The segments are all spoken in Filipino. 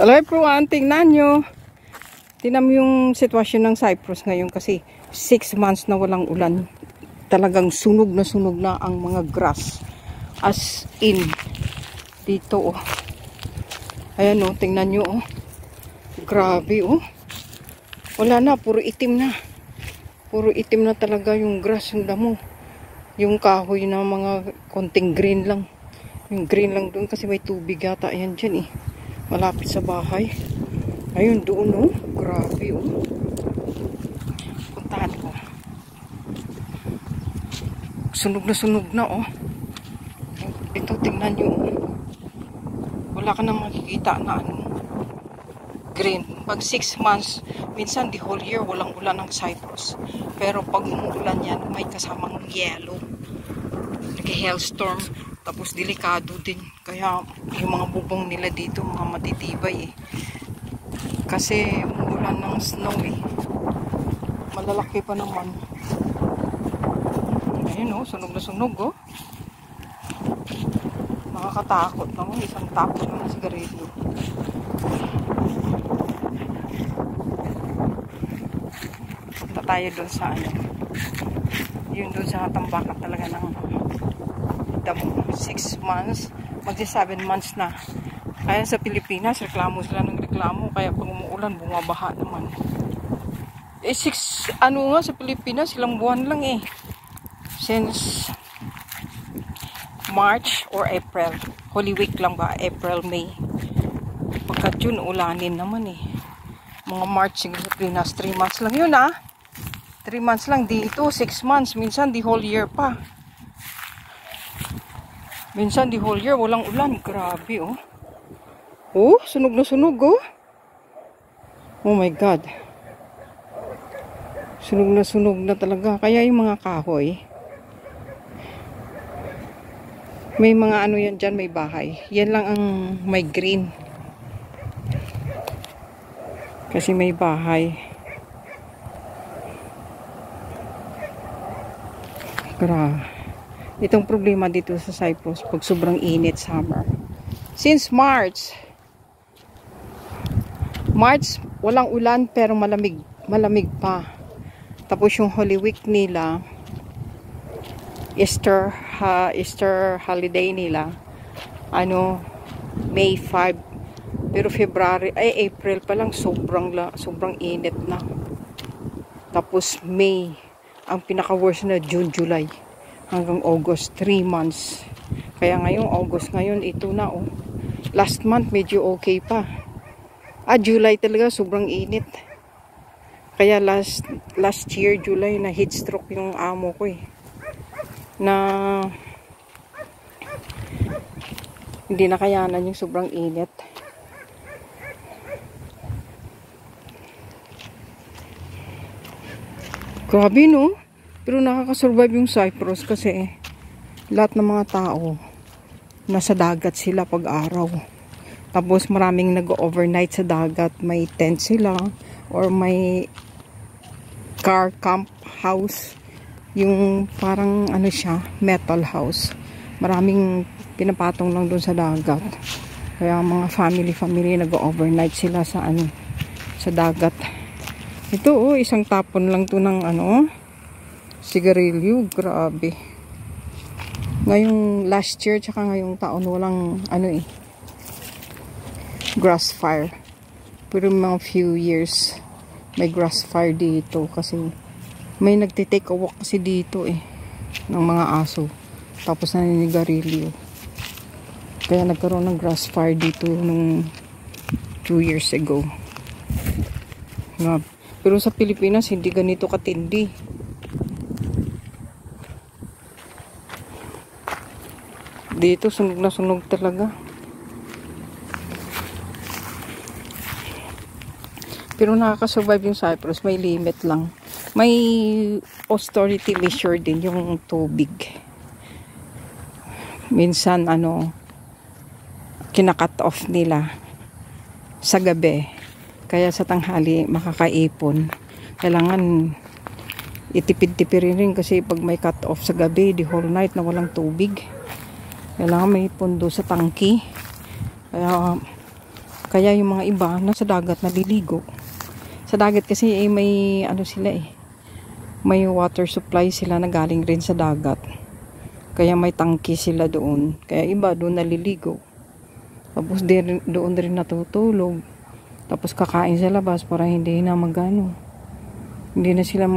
Hello everyone, tingnan nyo. Tingnan mo yung sitwasyon ng Cyprus ngayon kasi 6 months na walang ulan. Talagang sunog na ang mga grass. As in, dito oh. Ayan oh, tingnan nyo oh. Grabe oh. Wala na, puro itim na. Puro itim na talaga yung grass, yung damo. Yung kahoy na mga konting green lang. Yung green lang doon kasi may tubig yata. Ayan dyan eh. Malapit sa bahay. Ayun doon oh. Grabe oh. Puntahan ko. Sunog na oh. Ito tingnan nyo oh. Wala ka nang makikita na ano. Green. Pag 6 months, minsan the whole year walang ulan ng Cyprus. Pero pag umuulan yan, may kasamang yellow. Nag-hailstorm. Tapos delikado din. Kaya yung mga bubong nila dito, mga matitibay eh. Kasi umuulan ng snow eh. Malalaki pa naman. Ayun oh, sunog na sunog oh. Nakakatakot naman. Isang tapon na ng sigarilyo. Punta tayo doon sa ano. Yun doon sa tambakan talaga ng damo. 6 months. Magsi 7 months na. Kaya sa Pilipinas, reklamo sila ng reklamo. Kaya pag umuulan, bumabaha naman. Eh, 6, ano nga sa Pilipinas, ilang buwan lang eh. Since March or April. Holy Week lang ba? April, May. Pagka June, ulanin naman eh. Mga March, siguro Pilipinas, 3 months lang yun ah. 3 months lang dito, 6 months. Minsan, the whole year pa. Minsan, the whole year, walang ulan. Grabe oh. Oh, sunog na sunog oh. Oh my God. Sunog na talaga. Kaya yung mga kahoy, may mga ano yan dyan, may bahay. Yan lang ang may green. Kasi may bahay. Grabe. Itong problema dito sa Cyprus, pag sobrang init summer. Since March, walang ulan pero malamig pa. Tapos yung Holy Week nila, Easter holiday nila, ano, May 5. Pero April pa lang sobrang init na. Tapos May, ang pinaka-worst na June, July. Hanggang August, 3 months. Kaya ngayong August, ngayon ito na oh. Last month medyo okay pa. July talaga sobrang init. Kaya last year July na heat stroke yung amo ko eh. Na hindi nakayanan yung sobrang init. Grabe no? Pero nakakasurvive yung Cyprus kasi lahat ng mga tao nasa dagat sila pag araw. Tapos maraming nag-overnight sa dagat. May tent sila or may car camp house. Yung parang ano siya, metal house. Maraming pinapatong lang doon sa dagat. Kaya mga family nag-overnight sila sa ano, sa dagat. Ito oh, isang tapon lang to ng ano, sigarilyo. Grabe. Ngayong last year tsaka ngayong taon walang ano eh, grass fire. Pero mga few years may grass fire dito kasi may nagtitake a walk kasi dito eh ng mga aso. Tapos naninigarilyo. Kaya nagkaroon ng grass fire dito nung 2 years ago. Pero sa Pilipinas hindi ganito katindi. Dito sunog na sunog talaga. Pero nakaka-survive yung Cyprus, may limit lang. May austerity measure din yung tubig. Minsan ano, kina-cut off nila sa gabi. Kaya sa tanghali makakaipon. Kailangan itipid-tipirin rin kasi pag may cut off sa gabi, the whole night na walang tubig. Kailangan may pundo sa tangki. Kaya Kaya yung mga iba nasa dagat naliligo. Sa dagat kasi may ano sila may water supply sila na galing rin sa dagat. Kaya may tangke sila doon. Kaya iba doon naliligo. Tapos doon rin natutulog. Tapos kakain sa labas para hindi na magano. Hindi na sila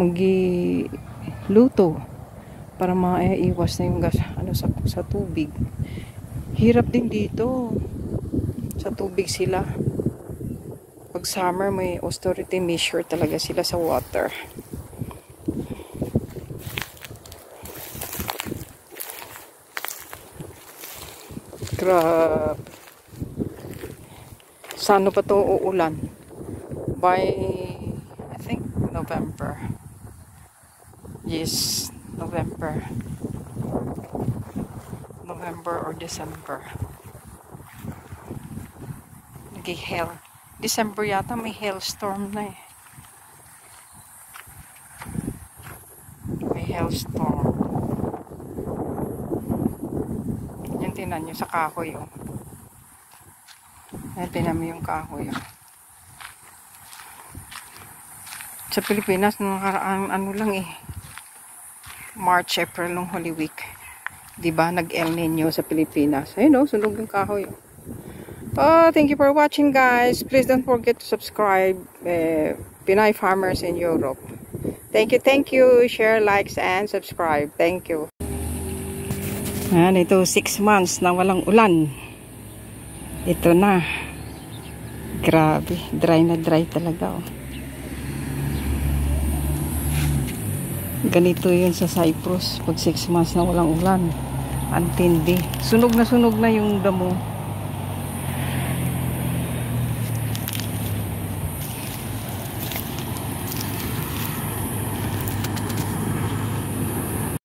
luto para maiwas na yung gas sa tubig. Hirap din dito. Sa tubig sila. Pag summer may austerity measure talaga sila sa water. Grabe. Saan pa to uulan? By I think November. Yes, November or December. Nag-hail. December yata may hailstorm na May hailstorm. Yan, tinan nyo sa kahoy Yan, tinan mo yung kahoy Sa Pilipinas, ano lang March, April nung Holy Week. Diba? Nag-El Nino sa Pilipinas. Ayun sunog yung kahoy thank you for watching, guys. Please don't forget to subscribe. Pinay Farmers in Europe. Thank you. Share, likes, and subscribe. Thank you. Ayan, ito 6 months na walang ulan. Ito na. Grabe. Dry na dry talaga. Ganito yun sa Cyprus. Pag 6 months na walang ulan. Antindi. Sunog na yung damo.